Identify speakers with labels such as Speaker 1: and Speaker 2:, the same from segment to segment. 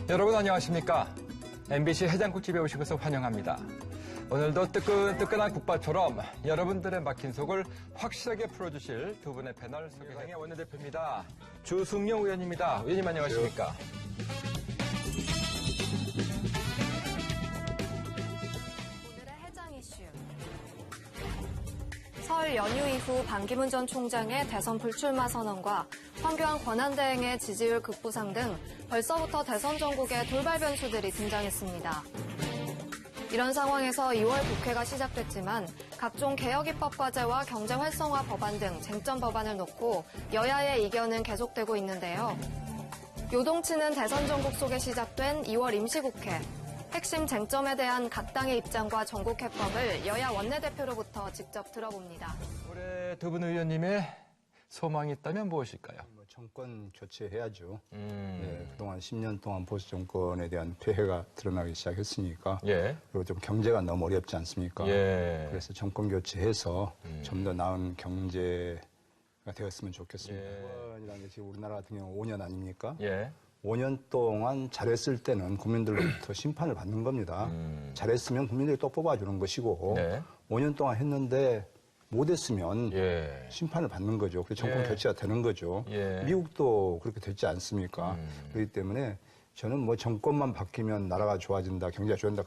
Speaker 1: 여러분 안녕하십니까? MBC 해장국집에 오신 것을 환영합니다. 오늘도 뜨끈뜨끈한 국밥처럼 여러분들의 막힌 속을 확실하게 풀어주실 두 분의 패널 소개당의 원내대표입니다. 주승용 의원입니다. 의원님 안녕하십니까?
Speaker 2: 오늘의 해장 이슈. 설 연휴 이후 반기문 전 총장의 대선 불출마 선언과 황교안 권한대행의 지지율 급부상 등 벌써부터 대선 전국에 돌발 변수들이 등장했습니다. 이런 상황에서 2월 국회가 시작됐지만 각종 개혁 입법 과제와 경제 활성화 법안 등 쟁점 법안을 놓고 여야의 이견은 계속되고 있는데요. 요동치는 대선 전국 속에 시작된 2월 임시국회. 핵심 쟁점에 대한 각 당의 입장과 전국 해법을 여야 원내대표로부터 직접 들어봅니다.
Speaker 1: 올해 두 분 의원님의 소망이 있다면 무엇일까요?
Speaker 3: 정권 교체해야죠. 네, 그동안 10년 동안 보수 정권에 대한 폐해가 드러나기 시작했으니까.
Speaker 1: 예.
Speaker 3: 그리고 좀 경제가 너무 어렵지 않습니까?
Speaker 1: 예.
Speaker 3: 그래서 정권 교체해서 좀 더 나은 경제가 되었으면 좋겠습니다.
Speaker 1: 예.
Speaker 3: 이번이라는 게 지금 우리나라 같은 경우 5년 아닙니까?
Speaker 1: 예.
Speaker 3: 5년 동안 잘했을 때는 국민들로부터 심판을 받는 겁니다. 잘했으면 국민들이 또 뽑아주는 것이고
Speaker 1: 네.
Speaker 3: 5년 동안 했는데 못했으면
Speaker 1: 예.
Speaker 3: 심판을 받는 거죠. 그래서 정권
Speaker 1: 예.
Speaker 3: 교체가 되는 거죠.
Speaker 1: 예.
Speaker 3: 미국도 그렇게 됐지 않습니까? 그렇기 때문에 저는 뭐 정권만 바뀌면 나라가 좋아진다, 경제가 좋아진다,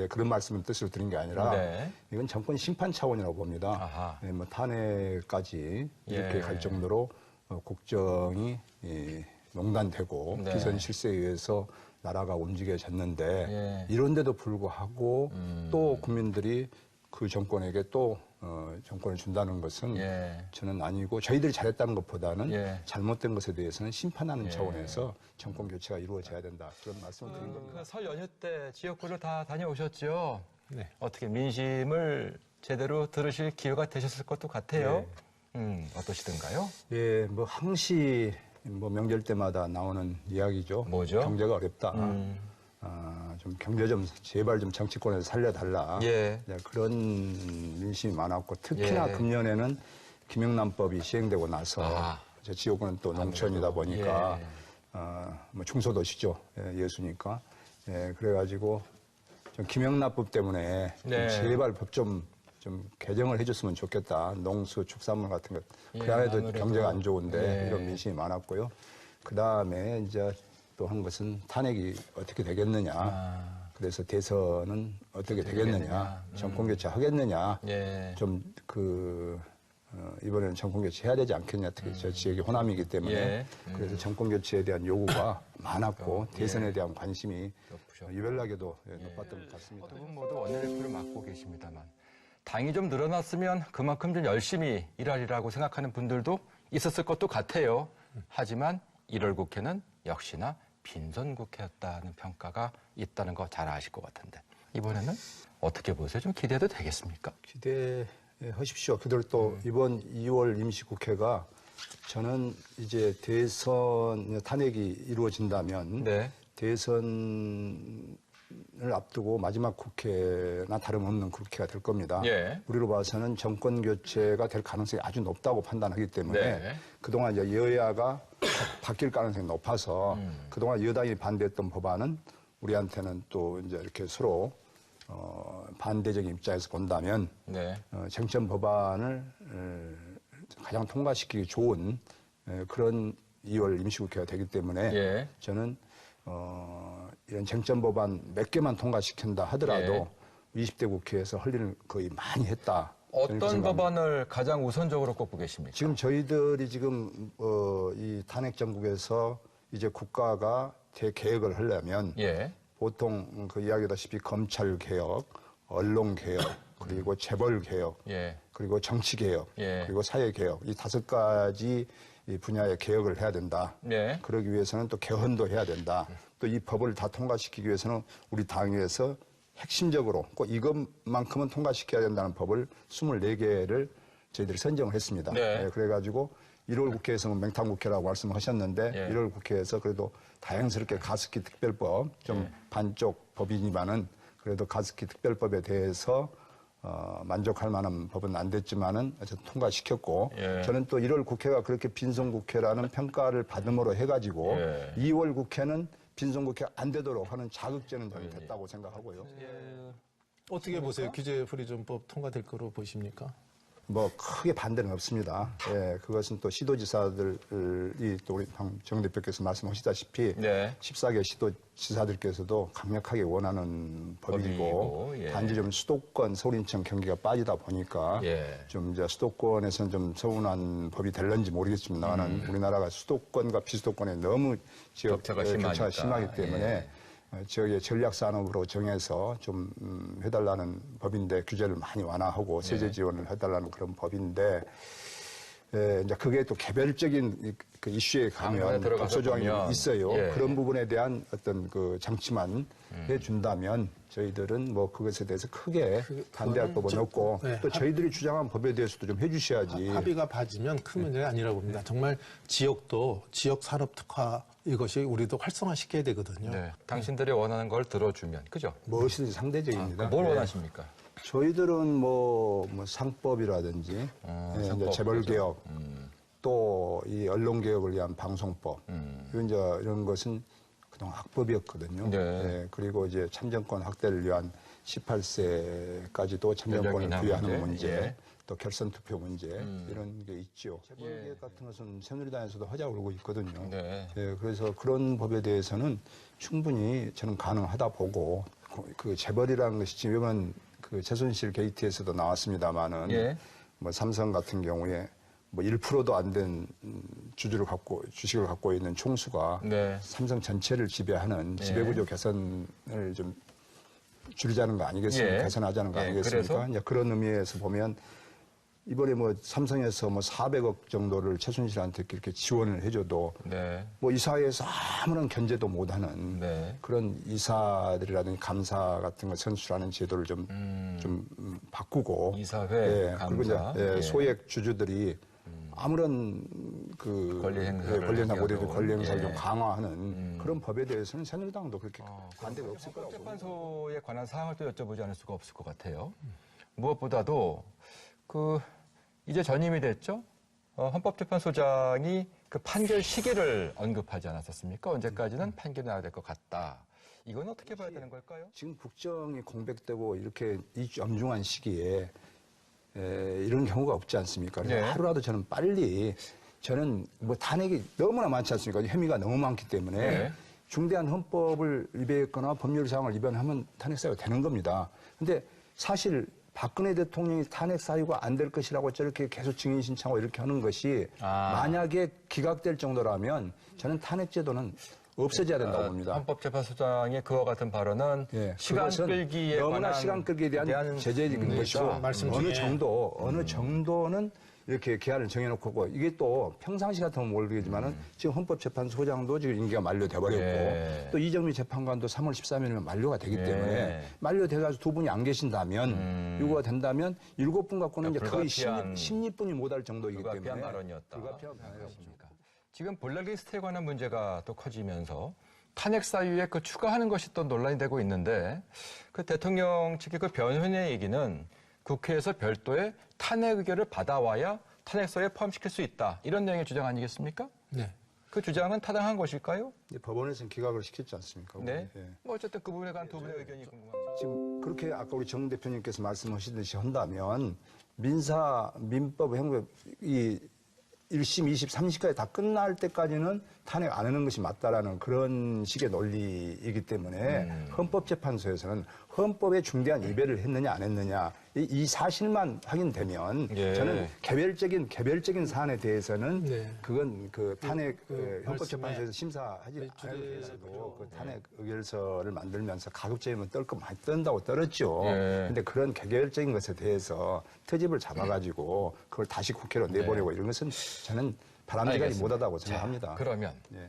Speaker 3: 그런 말씀을 뜻으로 드린 게 아니라
Speaker 1: 네.
Speaker 3: 이건 정권 심판 차원이라고 봅니다.
Speaker 1: 아하.
Speaker 3: 네, 뭐 탄핵까지 이렇게
Speaker 1: 예.
Speaker 3: 갈 정도로 국정이 농단되고
Speaker 1: 네.
Speaker 3: 기선 실세에 의해서 나라가 움직여졌는데
Speaker 1: 예.
Speaker 3: 이런데도 불구하고 또 국민들이 그 정권에게 또 정권을 준다는 것은
Speaker 1: 예.
Speaker 3: 저는 아니고 저희들이 잘했다는 것보다는
Speaker 1: 예.
Speaker 3: 잘못된 것에 대해서는 심판하는 차원에서 정권 교체가 이루어져야 된다. 그런 말씀을 드린 겁니다.
Speaker 1: 설 연휴 때 지역구를 다 다녀오셨죠?
Speaker 3: 네.
Speaker 1: 어떻게 민심을 제대로 들으실 기회가 되셨을 것도 같아요. 어떠시던가요?
Speaker 3: 예, 뭐 항시 뭐 명절 때마다 나오는 이야기죠.
Speaker 1: 뭐죠?
Speaker 3: 경제가 어렵다. 좀 경제 좀 제발 좀 정치권에서 살려달라.
Speaker 1: 예.
Speaker 3: 네, 그런 민심이 많았고 특히나
Speaker 1: 예.
Speaker 3: 금년에는 김영란법이 시행되고 나서 제 지역구는 또 농촌이다 보니까
Speaker 1: 예.
Speaker 3: 뭐 중소도시죠. 예수니까. 예, 그래가지고 좀 김영란법 때문에
Speaker 1: 네.
Speaker 3: 좀 제발 법 좀 개정을 해줬으면 좋겠다. 농수, 축산물 같은 것.
Speaker 1: 예,
Speaker 3: 그래도
Speaker 1: 아무래도.
Speaker 3: 경제가 안 좋은데
Speaker 1: 예.
Speaker 3: 이런 민심이 많았고요. 그 다음에 이제 또 한 것은 탄핵이 어떻게 되겠느냐. 그래서 대선은 어떻게 되겠느냐. 정권 교체 하겠느냐.
Speaker 1: 예.
Speaker 3: 이번에는 정권 교체 해야 되지 않겠냐. 특히 저 지역이 호남이기 때문에.
Speaker 1: 예.
Speaker 3: 그래서 정권 교체에 대한 요구가 많았고
Speaker 1: 예.
Speaker 3: 대선에 대한 관심이
Speaker 1: 높으셨고.
Speaker 3: 유별나게도 높았던 것 같습니다.
Speaker 1: 두 분 모두 원내대표를 맡고 계십니다만 당이 좀 늘어났으면 그만큼 좀 열심히 일하리라고 생각하는 분들도 있었을 것도 같아요. 하지만 1월 국회는 역시나 빈선 국회였다는 평가가 있다는 거 잘 아실 것 같은데 이번에는 어떻게 보세요? 좀 기대도 되겠습니까?
Speaker 3: 기대하십시오. 그대로 또 이번 2월 임시국회가 저는 이제 대선 탄핵이 이루어진다면
Speaker 1: 네.
Speaker 3: 대선을 앞두고 마지막 국회나 다름없는 국회가 될 겁니다.
Speaker 1: 예.
Speaker 3: 우리로 봐서는 정권 교체가 될 가능성이 아주 높다고 판단하기 때문에
Speaker 1: 네.
Speaker 3: 그동안 이제 여야가 바뀔 가능성이 높아서 그동안 여당이 반대했던 법안은 우리한테는 또 이제 이렇게 서로 반대적인 입장에서 본다면
Speaker 1: 네.
Speaker 3: 쟁점 법안을 가장 통과시키기 좋은 그런 2월 임시국회가 되기 때문에
Speaker 1: 예.
Speaker 3: 저는 이런 쟁점 법안 몇 개만 통과시킨다 하더라도 20대 국회에서 할 일을 거의 많이 했다.
Speaker 1: 어떤 법안을 가장 우선적으로 꼽고 계십니까?
Speaker 3: 지금 저희들이 이 탄핵 정국에서 이제 국가가 대개혁을 하려면
Speaker 1: 예.
Speaker 3: 보통 그 이야기다시피 검찰 개혁, 언론 개혁, 그리고 재벌 개혁,
Speaker 1: 예.
Speaker 3: 그리고 정치 개혁,
Speaker 1: 예.
Speaker 3: 그리고 사회 개혁 이 5가지 이 분야의 개혁을 해야 된다.
Speaker 1: 네.
Speaker 3: 그러기 위해서는 또 개헌도 해야 된다. 또 이 법을 다 통과시키기 위해서는 우리 당에서 핵심적으로 꼭 이것만큼은 통과시켜야 된다는 법을 24개를 저희들이 선정을 했습니다.
Speaker 1: 네.
Speaker 3: 그래가지고 1월 국회에서는 맹탕국회라고 말씀하셨는데
Speaker 1: 예.
Speaker 3: 1월 국회에서 그래도 다행스럽게 가습기 특별법 좀 반쪽 법이지만은 그래도 가습기 특별법에 대해서 만족할 만한 법은 안 됐지만은 어쨌든 통과시켰고
Speaker 1: 예.
Speaker 3: 저는 또 1월 국회가 그렇게 빈손 국회라는 평가를 받음으로 해가지고
Speaker 1: 예.
Speaker 3: 2월 국회는 빈손국회가 안 되도록 하는 자극제는 저는 됐다고 생각하고요.
Speaker 4: 어떻게 보세요? 규제프리존법 통과될 거로 보십니까?
Speaker 3: 뭐 크게 반대는 없습니다. 예, 그것은 또 시도지사들이 또 우리 정 대표께서 말씀하시다시피
Speaker 1: 네.
Speaker 3: 14개 시도지사들께서도 강력하게 원하는 법이고
Speaker 1: 법이고, 예.
Speaker 3: 단지 좀 수도권 서울 인천 경기가 빠지다 보니까
Speaker 1: 예.
Speaker 3: 좀 이제 수도권에서는 좀 서운한 법이 될런지 모르겠지만 우리나라가 수도권과 비수도권에 너무 지역
Speaker 1: 격차가
Speaker 3: 격차가
Speaker 1: 심하니까.
Speaker 3: 심하기 때문에
Speaker 1: 예.
Speaker 3: 지역의 전략산업으로 정해서 좀 해달라는 법인데 규제를 많이 완화하고 세제 지원을 해달라는 그런 법인데 이제 그게 또 개별적인 그 이슈에
Speaker 1: 안에
Speaker 3: 가면
Speaker 1: 들어가서
Speaker 3: 법소 조항이
Speaker 1: 보면,
Speaker 3: 있어요.
Speaker 1: 예.
Speaker 3: 그런 부분에 대한 어떤 그 장치만 해준다면 저희들은 뭐 그것에 대해서 크게 반대할 법은 없고
Speaker 4: 네.
Speaker 3: 또 저희들이 주장한 법에 대해서도 좀 해주셔야지.
Speaker 4: 합의가 봐지면 큰 문제가 아니라고 봅니다. 정말 지역도 지역 산업 특화 이것이 우리도 활성화시켜야 되거든요.
Speaker 1: 네. 당신들이 원하는 걸 들어주면, 그죠?
Speaker 3: 무엇이든지 상대적입니다.
Speaker 1: 뭘
Speaker 3: 네.
Speaker 1: 원하십니까?
Speaker 3: 저희들은 뭐 상법이라든지 예, 이제
Speaker 1: 상법,
Speaker 3: 재벌개혁 또 이 언론개혁을 위한 방송법 이런 것은 그동안 악법이었거든요.
Speaker 1: 네.
Speaker 3: 예, 그리고 이제 참정권 확대를 위한 18세까지도 참정권을
Speaker 1: 연령이나
Speaker 3: 부여하는
Speaker 1: 문제,
Speaker 3: 문제,
Speaker 1: 예.
Speaker 3: 또 결선투표 문제 이런 게 있죠. 재벌개혁 같은 것은 새누리당에서도 하자고 그러고 있거든요.
Speaker 1: 네.
Speaker 3: 예, 그래서 그런 법에 대해서는 충분히 저는 가능하다 보고 그 재벌이라는 것이 지금 이번 그 최순실 게이트에서도 나왔습니다만은
Speaker 1: 예.
Speaker 3: 뭐 삼성 같은 경우에 뭐 1%도 안 된 주식을 갖고 있는 총수가
Speaker 1: 네.
Speaker 3: 삼성 전체를 지배하는 지배구조 개선을 좀 줄이자는 거 아니겠습니까?
Speaker 1: 예.
Speaker 3: 개선하자는 거
Speaker 1: 예,
Speaker 3: 아니겠습니까?
Speaker 1: 그래서?
Speaker 3: 이제 그런 의미에서 보면 이번에 뭐 삼성에서 뭐 400억 정도를 최순실한테 이렇게 지원을 해줘도
Speaker 1: 네.
Speaker 3: 뭐 이사회에서 아무런 견제도 못하는
Speaker 1: 네.
Speaker 3: 그런 이사들이라든지 감사 같은 거 선출하는 제도를 좀 바꾸고
Speaker 1: 이사회,
Speaker 3: 그리고 이제
Speaker 1: 감사. 예.
Speaker 3: 소액 주주들이 아무런 그
Speaker 1: 권리 행사를
Speaker 3: 권리 행사
Speaker 1: 하게
Speaker 3: 못해도
Speaker 1: 하도록.
Speaker 3: 권리 행사를
Speaker 1: 예.
Speaker 3: 좀 강화하는 그런 법에 대해서는 새누리당도 그렇게 반대가 없을 거라고 봅니다.
Speaker 1: 헌법재판소에 관한 사항을 또 여쭤보지 않을 수가 없을 것 같아요. 무엇보다도 이제 전임이 됐죠. 헌법재판소장이 그 판결 시기를 언급하지 않았었습니까? 언제까지는 판결이 나야 될 것 같다. 이건 어떻게 봐야 되는 걸까요?
Speaker 3: 지금 국정이 공백되고 이렇게 이 엄중한 시기에 이런 경우가 없지 않습니까? 그래서
Speaker 1: 네.
Speaker 3: 하루라도 저는 빨리 저는 뭐 탄핵이 너무나 많지 않습니까? 혐의가 너무 많기 때문에
Speaker 1: 네.
Speaker 3: 중대한 헌법을 위배했거나 법률 사항을 위반하면 탄핵 사유가 되는 겁니다. 근데 사실 박근혜 대통령이 탄핵 사유가 안 될 것이라고 저렇게 계속 증인 신청하고 이렇게 하는 것이 만약에 기각될 정도라면 저는 탄핵 제도는 없어져야 된다고 봅니다.
Speaker 1: 헌법재판소장의 그와 같은 발언은
Speaker 3: 예,
Speaker 1: 시간
Speaker 3: 그것은
Speaker 1: 끌기에
Speaker 3: 너무나
Speaker 1: 관한
Speaker 3: 시간 끌기에 대한 제재적인 것이고
Speaker 4: 말씀
Speaker 3: 어느
Speaker 4: 중에.
Speaker 3: 어느 정도는 이렇게 기한을 정해놓고 이게 또 평상시 같으면 모르겠지만은 지금 헌법재판소장도 지금 임기가 만료돼 버렸고
Speaker 1: 예.
Speaker 3: 또 이정미 재판관도 3월 13일이면 만료가 되기
Speaker 1: 예.
Speaker 3: 때문에 만료돼가지고 두 분이 안 계신다면 유고가 된다면 7분 갖고는 이제 거의
Speaker 1: 불가피한-
Speaker 3: 심리뿐이 못할 정도이기
Speaker 1: 불가피한
Speaker 3: 때문에
Speaker 1: 발언이었다.
Speaker 3: 불가피한 발언이었죠.
Speaker 1: 생각하십니까? 지금 블랙리스트에 관한 문제가 또 커지면서 탄핵 사유에 추가하는 것이 또 논란이 되고 있는데 그 대통령 측의 그 변호인의 얘기는 국회에서 별도의 탄핵 의결을 받아와야 탄핵서에 포함시킬 수 있다. 이런 내용의 주장 아니겠습니까?
Speaker 4: 네.
Speaker 1: 그 주장은 타당한 것일까요?
Speaker 3: 이제 법원에서는 기각을 시켰지 않습니까?
Speaker 1: 네.
Speaker 3: 예.
Speaker 1: 뭐 어쨌든 그 부분에 관한 두 분의 의견이 궁금합니다.
Speaker 3: 지금 그렇게 아까 우리 정 대표님께서 말씀하시듯이 한다면 민법, 행법 이 1심, 2심, 3심까지 다 끝날 때까지는 탄핵 안 하는 것이 맞다라는 그런 식의 논리이기 때문에 헌법재판소에서는 헌법에 중대한 위배를 했느냐 안 했느냐 이 사실만 확인되면
Speaker 1: 예.
Speaker 3: 저는 개별적인 사안에 대해서는
Speaker 4: 네.
Speaker 3: 그건 그 탄핵 헌법재판소에서
Speaker 4: 말씀에
Speaker 3: 심사하지 않은
Speaker 4: 주제-
Speaker 3: 대해서도 그 탄핵 의결서를 만들면서 가급적이면 떨 거 많이 뜬다고 떨었죠.
Speaker 1: 예.
Speaker 3: 근데 그런 개별적인 것에 대해서 트집을 잡아가지고 그걸 다시 국회로 내보내고 이런 것은 저는 바람직하지
Speaker 1: 알겠습니다.
Speaker 3: 못하다고 생각합니다.
Speaker 1: 그러면
Speaker 3: 예.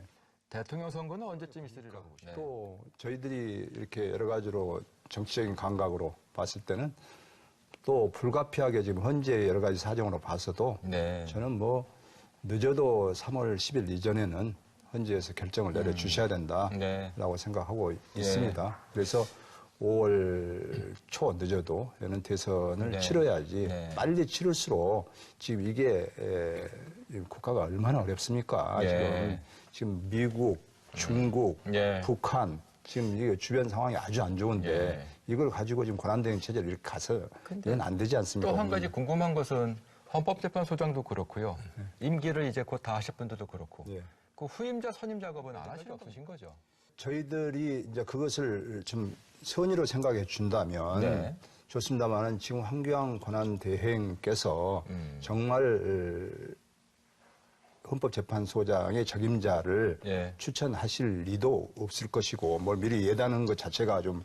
Speaker 1: 대통령 선거는 언제쯤 있으리라고 보시나요?
Speaker 3: 또 저희들이 이렇게 여러 가지로 정치적인 감각으로 봤을 때는 또 불가피하게 지금 현재 여러 가지 사정으로 봐서도
Speaker 1: 네.
Speaker 3: 저는 뭐 늦어도 3월 10일 이전에는 헌재에서 결정을 내려주셔야 된다라고
Speaker 1: 네.
Speaker 3: 생각하고 있습니다. 그래서 5월 초 늦어도 여는 대선을
Speaker 1: 네.
Speaker 3: 치러야지
Speaker 1: 네.
Speaker 3: 빨리 치를수록 지금 이게 국가가 얼마나 어렵습니까?
Speaker 1: 예.
Speaker 3: 지금 미국 중국,
Speaker 1: 예.
Speaker 3: 북한 지금 이게 주변 상황이 아주 안 좋은데
Speaker 1: 예.
Speaker 3: 이걸 가지고 지금 권한대행 체제를 이렇게 가서 이건 안 되지 않습니까?
Speaker 1: 또 한 가지 궁금한 것은 헌법재판소장도 그렇고요. 임기를 이제 곧 다 하실 분들도 그렇고.
Speaker 3: 예.
Speaker 1: 그 후임자 선임 작업은 안 하실 게 없으신 거죠?
Speaker 3: 저희들이 이제 그것을 좀 선의로 생각해 준다면
Speaker 1: 네.
Speaker 3: 좋습니다만은 지금 황교안 권한대행께서 정말 헌법재판소장의 적임자를
Speaker 1: 예.
Speaker 3: 추천하실 리도 없을 것이고 뭘 미리 예단하는 것 자체가 좀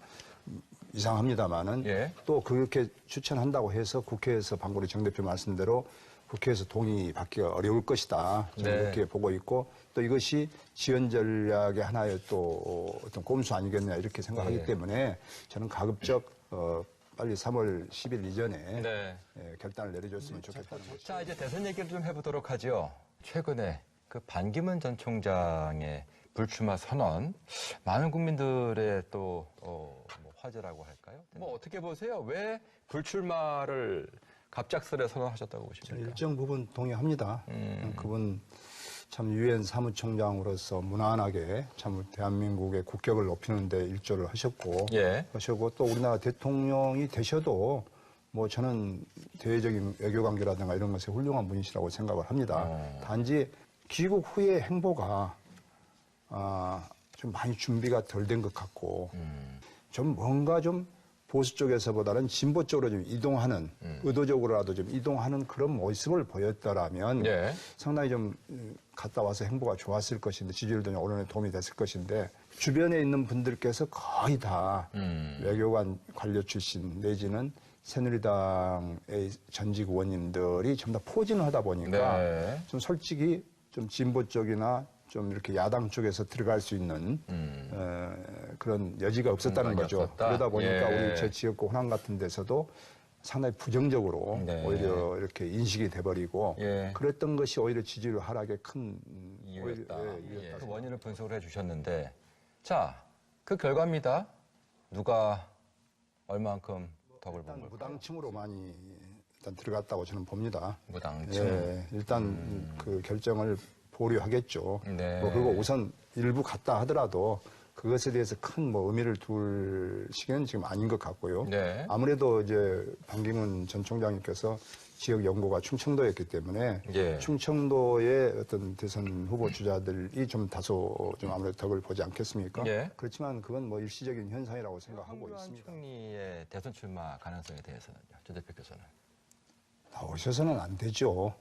Speaker 3: 이상합니다만은
Speaker 1: 예.
Speaker 3: 또 그렇게 추천한다고 해서 국회에서 방금 우리 정 대표 말씀대로 국회에서 동의받기가 어려울 것이다. 저는
Speaker 1: 네.
Speaker 3: 그렇게 보고 있고 또 이것이 지원 전략의 하나의 또 어떤 꼼수 아니겠냐 이렇게 생각하기
Speaker 1: 네.
Speaker 3: 때문에 저는 가급적 빨리 3월 10일 이전에
Speaker 1: 네.
Speaker 3: 결단을 내려줬으면 좋겠다는 거죠.
Speaker 1: 자, 이제 대선 얘기를 좀 해보도록 하죠. 최근에 그 반기문 전 총장의 불출마 선언, 많은 국민들의 또 뭐 화제라고 할까요? 뭐 어떻게 보세요? 왜 불출마를 갑작스레 선언하셨다고 보십니까?
Speaker 3: 일정 부분 동의합니다. 그분 참 유엔 사무총장으로서 무난하게 참 대한민국의 국격을 높이는 데 일조를 하셨고,
Speaker 1: 예.
Speaker 3: 또 우리나라 대통령이 되셔도 뭐 저는 대외적인 외교관계라든가 이런 것에 훌륭한 분이시라고 생각을 합니다. 단지 귀국 후의 행보가 좀 많이 준비가 덜 된 것 같고 좀 뭔가 좀 보수 쪽에서보다는 진보 쪽으로 좀 이동하는 의도적으로라도 좀 이동하는 그런 모습을 보였더라면
Speaker 1: 예.
Speaker 3: 상당히 좀 갔다 와서 행보가 좋았을 것인데 지지율도 언론에 도움이 됐을 것인데 주변에 있는 분들께서 거의 다 외교관 관료 출신 내지는 새누리당의 전직 의원님들이 전부 다 포진을 하다 보니까
Speaker 1: 네.
Speaker 3: 좀 솔직히 좀 진보 쪽이나 좀 이렇게 야당 쪽에서 들어갈 수 있는 그런 여지가 없었다는
Speaker 1: 공간이
Speaker 3: 거죠.
Speaker 1: 없었다?
Speaker 3: 그러다 보니까
Speaker 1: 예.
Speaker 3: 우리 제 지역구 호남 같은 데서도 상당히 부정적으로
Speaker 1: 네.
Speaker 3: 오히려 이렇게 인식이 돼버리고
Speaker 1: 예.
Speaker 3: 그랬던 것이 오히려 지지율 하락에 큰
Speaker 1: 이유였다.
Speaker 3: 이유였다.
Speaker 1: 예. 그 원인을 분석을 해주셨는데, 자, 그 결과입니다. 누가 얼만큼 덕을 본
Speaker 3: 일단
Speaker 1: 걸까요?
Speaker 3: 무당층으로 많이 일단 들어갔다고 저는 봅니다.
Speaker 1: 무당층.
Speaker 3: 예, 일단 그 결정을 보류하겠죠.
Speaker 1: 네.
Speaker 3: 뭐 그리고 우선 일부 갔다 하더라도 그것에 대해서 큰 뭐 의미를 둘 시기는 지금 아닌 것 같고요.
Speaker 1: 네.
Speaker 3: 아무래도 이제 반기문 전 총장님께서 지역 연고가 충청도였기 때문에
Speaker 1: 예.
Speaker 3: 충청도의 어떤 대선 후보 주자들이 좀 다소 좀 아무래도 덕을 보지 않겠습니까?
Speaker 1: 예.
Speaker 3: 그렇지만 그건 뭐 일시적인 현상이라고 생각하고
Speaker 1: 황교안
Speaker 3: 있습니다.
Speaker 1: 총리의 대선 출마 가능성에 대해서는요, 조 대표께서는.
Speaker 3: 나오셔서는 안 되죠.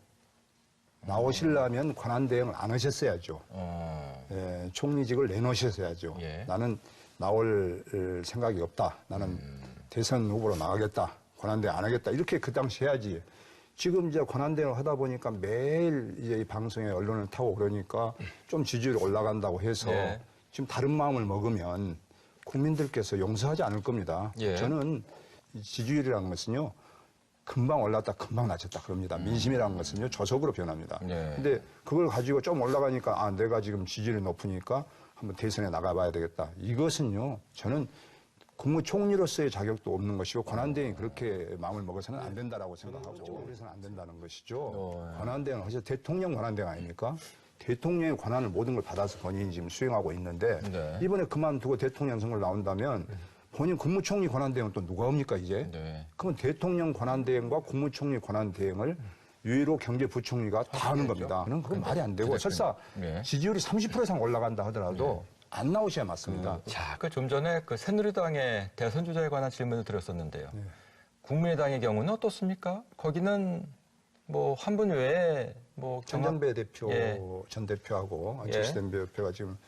Speaker 3: 나오시려면 권한대행을 안 하셨어야죠. 예, 총리직을 내놓으셨어야죠.
Speaker 1: 예.
Speaker 3: 나는 나올 생각이 없다. 나는 대선 후보로 나가겠다. 권한대행 안 하겠다. 이렇게 그 당시 해야지. 지금 이제 권한대행을 하다 보니까 매일 이제 이 방송에 언론을 타고 그러니까 좀 지지율이 올라간다고 해서
Speaker 1: 예.
Speaker 3: 지금 다른 마음을 먹으면 국민들께서 용서하지 않을 겁니다.
Speaker 1: 예.
Speaker 3: 저는 이 지지율이라는 것은요. 금방 올랐다 금방 낮췄다 그럽니다. 민심이라는 것은요 저속으로 변합니다.
Speaker 1: 네.
Speaker 3: 근데 그걸 가지고 좀 올라가니까 내가 지금 지지율이 높으니까 한번 대선에 나가봐야 되겠다. 이것은요 저는 국무총리로서의 자격도 없는 것이고 권한대행이 그렇게 마음을 먹어서는 안 된다라고 생각하고 그래서는 안 된다는 것이죠. 권한대행을 하셔서 대통령 권한대행 아닙니까? 대통령의 권한을 모든 걸 받아서 본인이 지금 수행하고 있는데
Speaker 1: 네.
Speaker 3: 이번에 그만두고 대통령 선거를 나온다면 본인 국무총리 권한대행은 또 누가 옵니까 이제?
Speaker 1: 네.
Speaker 3: 그러면 대통령 권한대행과 국무총리 권한대행을 유일로 경제부총리가 다 하는 겁니다. 그건 말이 안 되고 설사
Speaker 1: 네.
Speaker 3: 지지율이 30% 이상 올라간다 하더라도 안 나오셔야 맞습니다.
Speaker 1: 자, 그 좀 전에 그 새누리당의 대선 주자에 관한 질문을 드렸었는데요. 국민의당의 경우는 어떻습니까? 거기는 뭐 한 분 외에 뭐
Speaker 3: 전전배 대표
Speaker 1: 예.
Speaker 3: 전 대표하고
Speaker 1: 예.
Speaker 3: 안철수 대표가 지금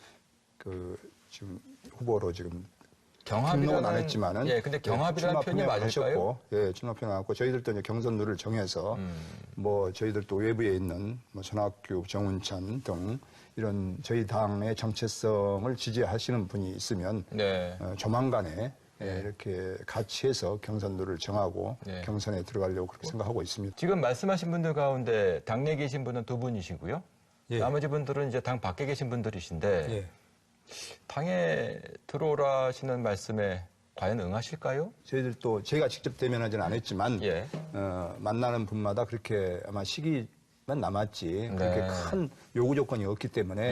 Speaker 3: 지금 후보로 지금
Speaker 1: 경합이라는
Speaker 3: 등록은 안 했지만은
Speaker 1: 예, 근데 경합이라는 표현이 맞을까요?
Speaker 3: 하셨고, 예, 출마 표명하고 저희들도 이제 경선룰을 정해서 뭐 저희들도 외부에 있는 뭐 전학규, 정운찬 등 이런 저희 당의 정체성을 지지하시는 분이 있으면
Speaker 1: 네.
Speaker 3: 조만간에 이렇게 같이 해서 경선룰을 정하고
Speaker 1: 네.
Speaker 3: 경선에 들어가려고 그렇게 생각하고 있습니다.
Speaker 1: 지금 말씀하신 분들 가운데 당내에 계신 분은 두 분이시고요.
Speaker 3: 예.
Speaker 1: 나머지 분들은 이제 당 밖에 계신 분들이신데
Speaker 3: 예.
Speaker 1: 당에 들어오라시는 말씀에 과연 응하실까요?
Speaker 3: 저희들도 제가 직접 대면하지는 않았지만
Speaker 1: 예.
Speaker 3: 만나는 분마다 그렇게 아마 시기 남았지 그렇게
Speaker 1: 네.
Speaker 3: 큰 요구 조건이 없기 때문에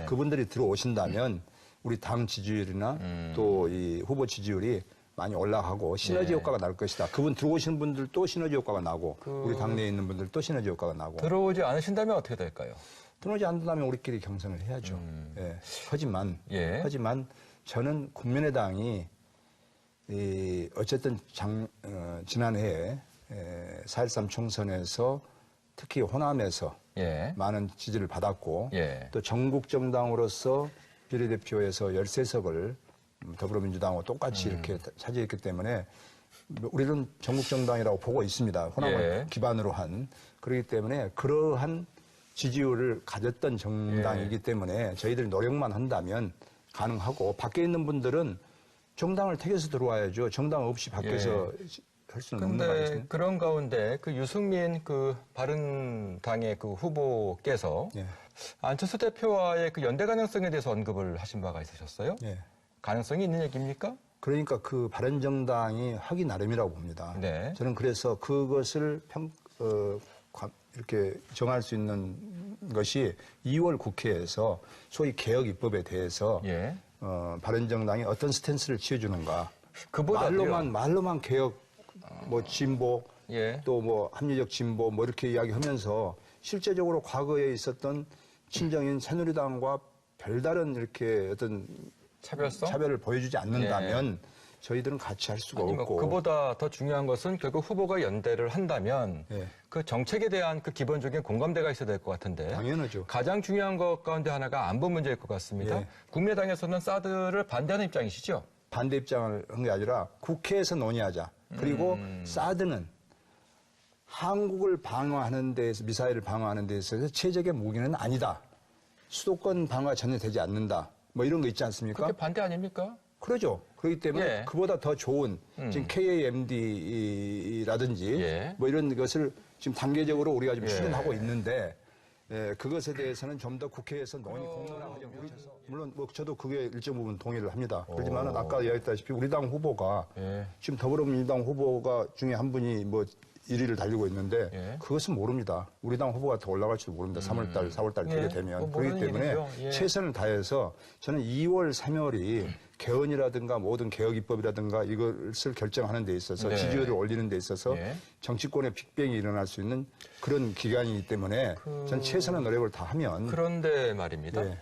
Speaker 1: 예.
Speaker 3: 그분들이 들어오신다면 우리 당 지지율이나 또 이 후보 지지율이 많이 올라가고 시너지
Speaker 1: 예.
Speaker 3: 효과가 날 것이다. 그분 들어오시는 분들도 시너지 효과가 나고 우리 당내에 있는 분들도 시너지 효과가 나고
Speaker 1: 들어오지 않으신다면 어떻게 될까요?
Speaker 3: 들어오지 않는다면 우리끼리 경선을 해야죠. 예. 하지만 저는 국민의당이 어쨌든 지난해에 4.13 총선에서 특히 호남에서
Speaker 1: 예.
Speaker 3: 많은 지지를 받았고
Speaker 1: 예.
Speaker 3: 또 전국 정당으로서 비례대표에서 13석을 더불어민주당하고 똑같이 이렇게 차지했기 때문에 우리는 전국 정당이라고 보고 있습니다. 호남을
Speaker 1: 예.
Speaker 3: 기반으로 한. 그렇기 때문에 그러한 지지율을 가졌던 정당이기 때문에 저희들이 노력만 한다면 가능하고 밖에 있는 분들은 정당을 택해서 들어와야죠. 정당 없이 밖에서 할 수는 없는 거
Speaker 1: 근데
Speaker 3: 아니겠습니까?
Speaker 1: 그런 가운데 그 유승민 그 바른당의 그 후보께서
Speaker 3: 예.
Speaker 1: 안철수 대표와의 그 연대 가능성에 대해서 언급을 하신 바가 있으셨어요?
Speaker 3: 예.
Speaker 1: 가능성이 있는 얘기입니까?
Speaker 3: 그러니까 그 바른정당이 하기 나름이라고 봅니다.
Speaker 1: 네.
Speaker 3: 저는 그래서 그것을 이렇게 정할 수 있는 것이 2월 국회에서 소위 개혁 입법에 대해서
Speaker 1: 예.
Speaker 3: 바른정당이 어떤 스탠스를 취해주는가.
Speaker 1: 그보다도요.
Speaker 3: 말로만 개혁, 뭐 진보,
Speaker 1: 예.
Speaker 3: 또 뭐 합리적 진보 뭐 이렇게 이야기하면서 실제적으로 과거에 있었던 친정인 새누리당과 별다른 이렇게 어떤
Speaker 1: 차별성?
Speaker 3: 차별을 보여주지 않는다면 저희들은 같이 할 수가
Speaker 1: 아니, 뭐
Speaker 3: 없고.
Speaker 1: 그보다 더 중요한 것은 결국 후보가 연대를 한다면
Speaker 3: 예.
Speaker 1: 그 정책에 대한 그 기본적인 공감대가 있어야 될 것 같은데
Speaker 3: 당연하죠.
Speaker 1: 가장 중요한 것 가운데 하나가 안보 문제일 것 같습니다.
Speaker 3: 예.
Speaker 1: 국민의당에서는 사드를 반대하는 입장이시죠?
Speaker 3: 반대 입장을 한 게 아니라 국회에서 논의하자. 그리고 사드는 한국을 방어하는 데에서 미사일을 방어하는 데 있어서 최적의 무기는 아니다. 수도권 방어가 전혀 되지 않는다. 뭐 이런 거 있지 않습니까?
Speaker 1: 그게 반대 아닙니까?
Speaker 3: 그러죠. 그렇기 때문에
Speaker 1: 예.
Speaker 3: 그보다 더 좋은 지금 KAMD라든지
Speaker 1: 예.
Speaker 3: 뭐 이런 것을 지금 단계적으로 우리가 지금
Speaker 1: 예.
Speaker 3: 추진하고 있는데 그것에 대해서는 좀 더 국회에서 논의 공론화 과정을 거쳐서 물론 뭐 저도 그게 일정 부분 동의를 합니다. 그렇지만 아까 이야기했다시피 우리 당 후보가
Speaker 1: 예.
Speaker 3: 지금 더불어민주당 후보가 중에 한 분이 뭐 1위를 달리고 있는데
Speaker 1: 예.
Speaker 3: 그것은 모릅니다. 우리 당 후보가 더 올라갈지도 모릅니다. 3월달, 4월달 되게
Speaker 1: 예.
Speaker 3: 되면.
Speaker 1: 뭐
Speaker 3: 그렇기
Speaker 1: 모르는
Speaker 3: 때문에
Speaker 1: 일이죠. 예.
Speaker 3: 최선을 다해서 저는 2월, 3월이 개헌이라든가 모든 개혁 입법이라든가 이것을 결정하는 데 있어서
Speaker 1: 네.
Speaker 3: 지지율을 올리는 데 있어서
Speaker 1: 예.
Speaker 3: 정치권의 빅뱅이 일어날 수 있는 그런 기간이기 때문에 저는 최선의 노력을 다하면
Speaker 1: 그런데 말입니다.
Speaker 3: 예.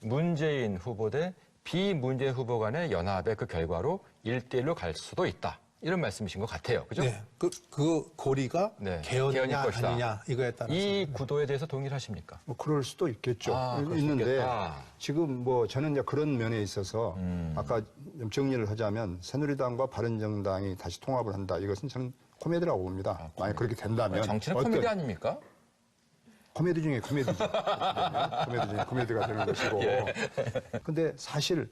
Speaker 1: 문재인 후보 대 비문재인 후보 간의 연합의 그 결과로 1대1로 갈 수도 있다. 이런 말씀이신 것 같아요. 그죠?
Speaker 4: 네. 그 고리가
Speaker 1: 네.
Speaker 4: 개헌이냐
Speaker 1: 개헌일 것이다.
Speaker 4: 아니냐 이거에 따라서.
Speaker 1: 이 구도에 대해서 동의를 하십니까?
Speaker 3: 뭐 그럴 수도 있겠죠.
Speaker 1: 그럴 수
Speaker 3: 있는데
Speaker 1: 있겠다.
Speaker 3: 지금 뭐 저는 이제 그런 면에 있어서 아까 좀 정리를 하자면 새누리당과 바른정당이 다시 통합을 한다. 이것은 저는 코미디라고 봅니다. 만약 그렇게 된다면
Speaker 1: 정치는
Speaker 3: 어떤-
Speaker 1: 코미디 아닙니까?
Speaker 3: 코미디 중에 코미디죠. 코미디 중에 코미디가 되는 것이고. 근데 사실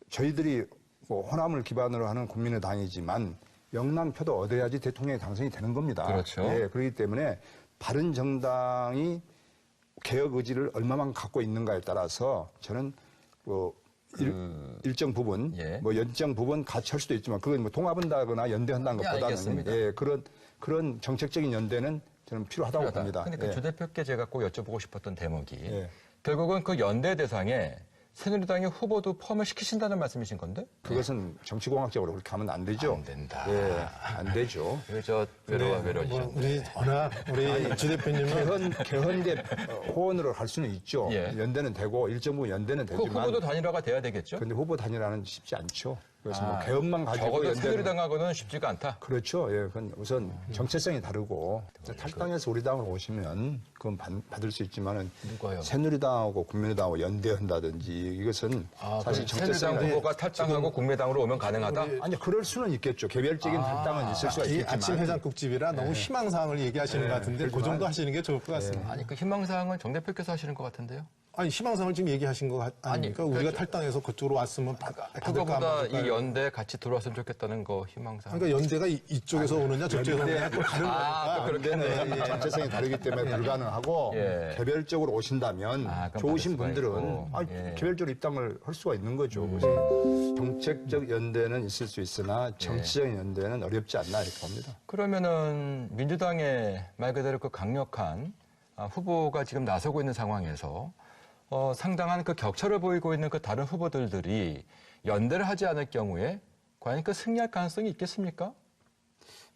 Speaker 3: 저희들이 뭐 호남을 기반으로 하는 국민의당이지만 영남표도 얻어야지 대통령이 당선이 되는 겁니다.
Speaker 1: 그렇죠.
Speaker 3: 예, 그렇기 때문에 바른정당이 개혁 의지를 얼마만 갖고 있는가에 따라서 저는 뭐 일정 부분,
Speaker 1: 예.
Speaker 3: 뭐 연정 부분 같이 할 수도 있지만 그건 뭐 통합한다거나 연대한다는
Speaker 1: 예,
Speaker 3: 것보다는
Speaker 1: 알겠습니다.
Speaker 3: 예, 그런 정책적인 연대는 저는 필요하다고 봅니다.
Speaker 1: 근데 그
Speaker 3: 예.
Speaker 1: 주 대표께 제가 꼭 여쭤보고 싶었던 대목이
Speaker 3: 예.
Speaker 1: 결국은 그 연대 대상에 새누리당의 후보도 포함을 시키신다는 말씀이신 건데?
Speaker 3: 그것은 정치공학적으로 그렇게 하면 안 되죠.
Speaker 1: 안 된다.
Speaker 3: 예, 안 되죠.
Speaker 1: 저 외로워지셨네.
Speaker 4: 뭐 우리 워낙 우리 주 대표님은
Speaker 3: 개헌대 호언으로 갈 수는 있죠.
Speaker 1: 예.
Speaker 3: 연대는 되고 일정 부분 연대는
Speaker 1: 그
Speaker 3: 되지만
Speaker 1: 후보도 단일화가 돼야 되겠죠?
Speaker 3: 근데 후보 단일화는 쉽지 않죠. 그래서 뭐 개헌만 가지고
Speaker 1: 적어도
Speaker 3: 연대는
Speaker 1: 새누리당하고는 쉽지가 않다.
Speaker 3: 그렇죠. 예, 그건 우선 정체성이 다르고 탈당해서 우리 당으로 오시면 그건 받을 수 있지만은
Speaker 1: 누가요?
Speaker 3: 새누리당하고 국민의당하고 연대한다든지 이것은 사실 정체성이
Speaker 1: 새누리당 후보가 탈당하고 국민의당으로 오면 가능하다?
Speaker 3: 아니 그럴 수는 있겠죠. 개별적인 탈당은 있을 수가
Speaker 4: 이
Speaker 3: 있겠지만
Speaker 4: 아침 해장국집이라 너무 희망사항을 얘기하시는 것 같은데 그 정도 하시는 게 좋을 것 같습니다.
Speaker 1: 아니 그 희망사항은 정 대표께서 하시는 것 같은데요?
Speaker 4: 아니 희망사항을 지금 얘기하신 거 아닙니까? 우리가
Speaker 1: 그렇죠.
Speaker 4: 탈당해서 그쪽으로 왔으면 받을까
Speaker 1: 그거보다
Speaker 4: 안
Speaker 1: 이
Speaker 4: 받을까요?
Speaker 1: 연대 같이 들어왔으면 좋겠다는 거 희망사항.
Speaker 4: 그러니까 연대가 이쪽에서 오느냐 저쪽에서 오느냐 또 다른 거니까.
Speaker 3: 연대는 정체성이 다르기 때문에 불가능하고
Speaker 1: 예.
Speaker 3: 개별적으로 오신다면
Speaker 1: 그럼
Speaker 3: 좋으신
Speaker 1: 받을 수가
Speaker 3: 분들은
Speaker 1: 있고. 예.
Speaker 3: 개별적으로 입당을 할 수가 있는 거죠. 그래서 정책적 연대는 있을 수 있으나 정치적인 연대는 어렵지 않나 이렇게 봅니다.
Speaker 1: 그러면은 민주당의 말 그대로 그 강력한 후보가 지금 나서고 있는 상황에서 상당한 그 격차를 보이고 있는 그 다른 후보들이 연대를 하지 않을 경우에 과연 그 승리할 가능성이 있겠습니까?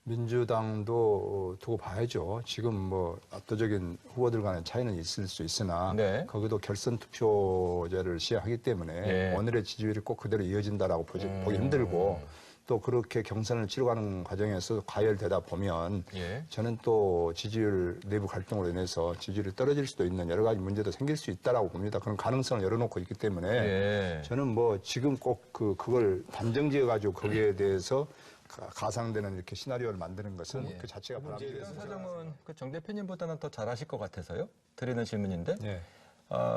Speaker 3: 민주당도 두고 봐야죠. 지금 뭐 압도적인 후보들 간의 차이는 있을 수 있으나
Speaker 1: 네.
Speaker 3: 거기도 결선 투표제를 시행하기 때문에
Speaker 1: 예.
Speaker 3: 오늘의 지지율이 꼭 그대로 이어진다라고 보기 힘들고 또 그렇게 경선을 치러가는 과정에서 과열되다 보면
Speaker 1: 예.
Speaker 3: 저는 또 지지율 내부 갈등으로 인해서 지지율이 떨어질 수도 있는 여러 가지 문제도 생길 수 있다라고 봅니다. 그런 가능성을 열어놓고 있기 때문에
Speaker 1: 예.
Speaker 3: 저는 뭐 지금 꼭 그걸 단정지어가지고 거기에 대해서 가상되는 이렇게 시나리오를 만드는 것은 그 자체가 바람직해요.
Speaker 1: 사정은 그 정 대표님보다는 더 잘하실 것 같아서요. 드리는 질문인데
Speaker 3: 예.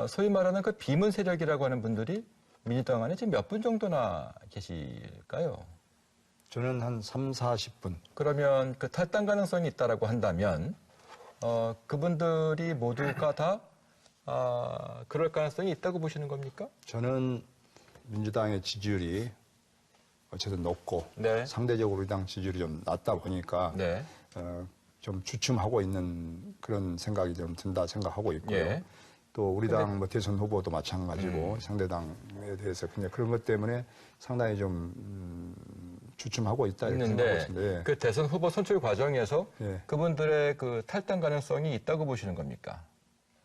Speaker 1: 소위 말하는 그 비문 세력이라고 하는 분들이 민주당 안에 지금 몇 분 정도나 계실까요?
Speaker 3: 저는 한 3, 40분.
Speaker 1: 그러면 그 탈당 가능성이 있다라고 한다면 그분들이 모두가 다 그럴 가능성이 있다고 보시는 겁니까?
Speaker 3: 저는 민주당의 지지율이 어쨌든 높고
Speaker 1: 네.
Speaker 3: 상대적으로 우리 당 지지율이 좀 낮다 보니까
Speaker 1: 네.
Speaker 3: 좀 주춤하고 있는 그런 생각이 좀 든다 생각하고 있고요.
Speaker 1: 예.
Speaker 3: 또 우리 당 뭐 대선 후보도 마찬가지고 상대당에 대해서 그냥 그런 것 때문에 상당히 좀 주춤하고 있다 이렇게 생각하고
Speaker 1: 있는데
Speaker 3: 있습니다. 예.
Speaker 1: 그 대선 후보 선출 과정에서
Speaker 3: 예.
Speaker 1: 그분들의 그 탈당 가능성이 있다고 보시는 겁니까?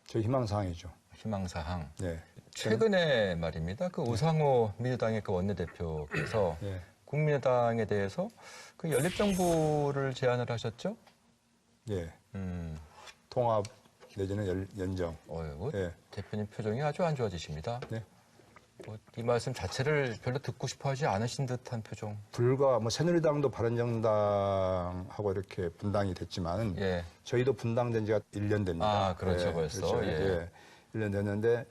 Speaker 3: 저 희망사항이죠.
Speaker 1: 희망사항.
Speaker 3: 예.
Speaker 1: 최근에 말입니다. 그 우상호 민주당의 그 원내대표께서
Speaker 3: 예.
Speaker 1: 국민의당에 대해서 그 연립정부를 제안을 하셨죠?
Speaker 3: 예.
Speaker 1: 음,
Speaker 3: 통합 내지는 연정.
Speaker 1: 어이구,
Speaker 3: 예.
Speaker 1: 대표님 표정이 아주 안 좋아지십니다.
Speaker 3: 네.
Speaker 1: 이 말씀 자체를 별로 듣고 싶어 하지 않으신 듯한 표정.
Speaker 3: 불과 뭐 새누리당도 바른정당하고 이렇게 분당이 됐지만
Speaker 1: 예.
Speaker 3: 저희도 분당된 지가 1년 됩니다.
Speaker 1: 아, 그렇죠, 벌써.
Speaker 3: 그렇죠.
Speaker 1: 예.
Speaker 3: 1년 됐는데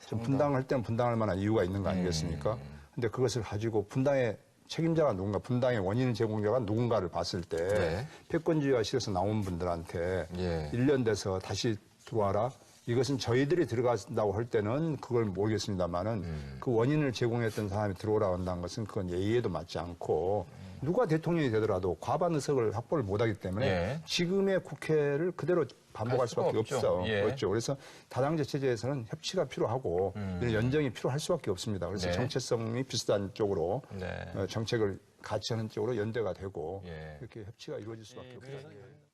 Speaker 3: 좀 분당할 때는 분당할 만한 이유가 있는 거 아니겠습니까? 근데 그것을 가지고 분당의 책임자가 누군가, 분당의 원인 제공자가 누군가를 봤을 때
Speaker 1: 네.
Speaker 3: 패권주의가 싫어서 나온 분들한테
Speaker 1: 예.
Speaker 3: 1년 돼서 다시 들어와라. 이것은 저희들이 들어간다고 할 때는 그걸 모르겠습니다만은 그 원인을 제공했던 사람이 들어오라고 한다는 것은 그건 예의에도 맞지 않고 누가 대통령이 되더라도 과반 의석을 확보를 못하기 때문에
Speaker 1: 예.
Speaker 3: 지금의 국회를 그대로 반복할
Speaker 1: 갈 수가
Speaker 3: 수밖에
Speaker 1: 없죠.
Speaker 3: 없어.
Speaker 1: 예.
Speaker 3: 그렇죠. 그래서 다당제 체제에서는 협치가 필요하고 이런 연정이 필요할 수밖에 없습니다. 그래서
Speaker 1: 네.
Speaker 3: 정체성이 비슷한 쪽으로
Speaker 1: 네.
Speaker 3: 정책을 같이 하는 쪽으로 연대가 되고
Speaker 1: 예.
Speaker 3: 이렇게 협치가 이루어질 수밖에 없어요.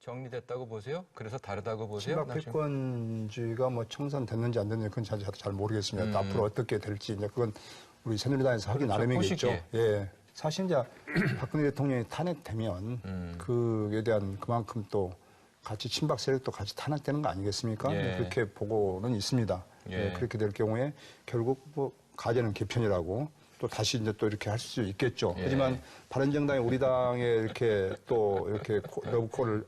Speaker 1: 정리됐다고 보세요? 그래서 다르다고 보세요?
Speaker 3: 친박 패권주의가 뭐 청산됐는지 안 됐는지 그건 잘 모르겠습니다. 앞으로 어떻게 될지 이제 그건 우리 새누리당에서 하기
Speaker 1: 그렇죠.
Speaker 3: 나름이겠죠.
Speaker 1: 보시기에.
Speaker 3: 예. 사실 이제 박근혜 대통령이 탄핵되면 그에 대한 그만큼 또 같이 친박 세력도 같이 탄핵되는 거 아니겠습니까?
Speaker 1: 예.
Speaker 3: 그렇게 보고는 있습니다.
Speaker 1: 예.
Speaker 3: 예, 그렇게 될 경우에 결국 뭐 가제는 개편이라고 또 다시 이제 또 이렇게 할 수 있겠죠.
Speaker 1: 예.
Speaker 3: 하지만 바른정당이 우리 당에 이렇게 또 이렇게 러브콜을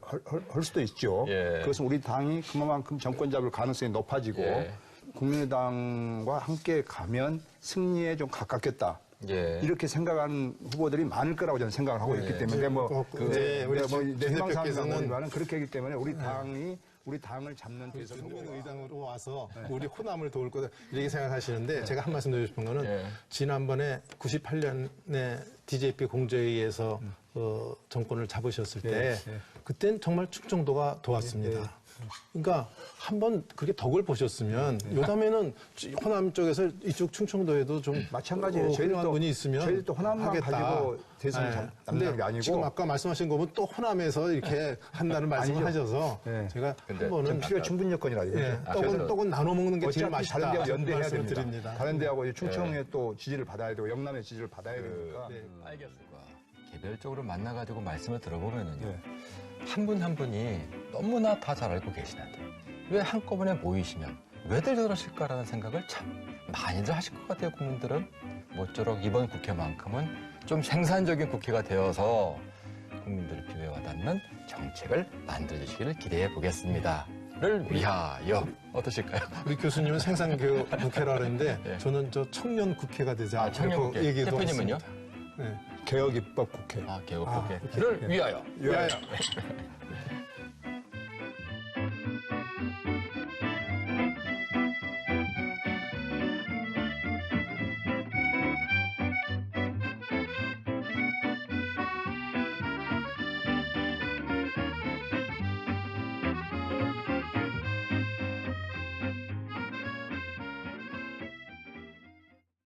Speaker 3: 할 수도 있죠.
Speaker 1: 예.
Speaker 3: 그것은 우리 당이 그만큼 정권 잡을 가능성이 높아지고
Speaker 1: 예.
Speaker 3: 국민의당과 함께 가면 승리에 좀 가깝겠다.
Speaker 1: 예.
Speaker 3: 이렇게 생각하는 후보들이 많을 거라고 저는 생각을 하고 있기 때문에
Speaker 4: 우리
Speaker 3: 내 희망사항이라는
Speaker 4: 대표께서는
Speaker 3: 거는 그렇게 하기 때문에 우리 당을 잡는 대선
Speaker 4: 전면
Speaker 3: 후보가
Speaker 4: 의당으로 와서 우리 호남을 도울 거다 이렇게 생각하시는데 제가 한 말씀 드리고 싶은 거는
Speaker 1: 예.
Speaker 4: 지난번에 98년에 DJP 공조회의에서 정권을 잡으셨을 때 그땐 정말 충청도가 도왔습니다. 그러니까 한번 그렇게 덕을 보셨으면 요다음에는 호남 쪽에서 이쪽 충청도에도 좀
Speaker 3: 마찬가지예요.
Speaker 4: 훌륭한 분이 있으면
Speaker 3: 저희도 호남만
Speaker 4: 하겠다.
Speaker 3: 가지고 대선을 잡는 게
Speaker 4: 근데
Speaker 3: 아니고
Speaker 4: 지금 아까 말씀하신 거 보면 또 호남에서 이렇게 한다는 말씀을
Speaker 3: 아니죠.
Speaker 4: 하셔서
Speaker 3: 네.
Speaker 4: 제가
Speaker 1: 근데
Speaker 4: 한 번은
Speaker 3: 필요 충분 여건이라 이거죠.
Speaker 4: 예,
Speaker 1: 그래서
Speaker 4: 떡은 나눠 먹는 게 제일
Speaker 3: 어차피 다른
Speaker 4: 맛있다.
Speaker 3: 데하고 연대해야
Speaker 4: 말씀을
Speaker 3: 됩니다.
Speaker 4: 드립니다.
Speaker 3: 다른 데하고 충청에 또 지지를 받아야 되고 영남의 지지를 받아야 되니까.
Speaker 1: 알겠습니다. 개별적으로 만나가지고 말씀을 들어보면은요.
Speaker 3: 네.
Speaker 1: 한 분 한 분이 너무나 다 잘 알고 계시는데 왜 한꺼번에 모이시면 왜들 저러실까라는 생각을 참 많이들 하실 것 같아요. 국민들은 모쪼록 이번 국회만큼은 좀 생산적인 국회가 되어서 국민들의 귀에 와닿는 정책을 만들어주시기를 기대해 보겠습니다. 를 위하여 어떠실까요?
Speaker 4: 우리 교수님은 생산교육 국회라 그랬는데
Speaker 1: 네.
Speaker 4: 저는 저 청년 국회가 되자
Speaker 1: 청년
Speaker 4: 이렇게
Speaker 1: 국회.
Speaker 4: 얘기도
Speaker 1: 대표님은요?
Speaker 4: 했습니다. 네.
Speaker 3: 개혁입법 국회.
Speaker 1: 개혁 국회를 위하여.
Speaker 4: 위하여.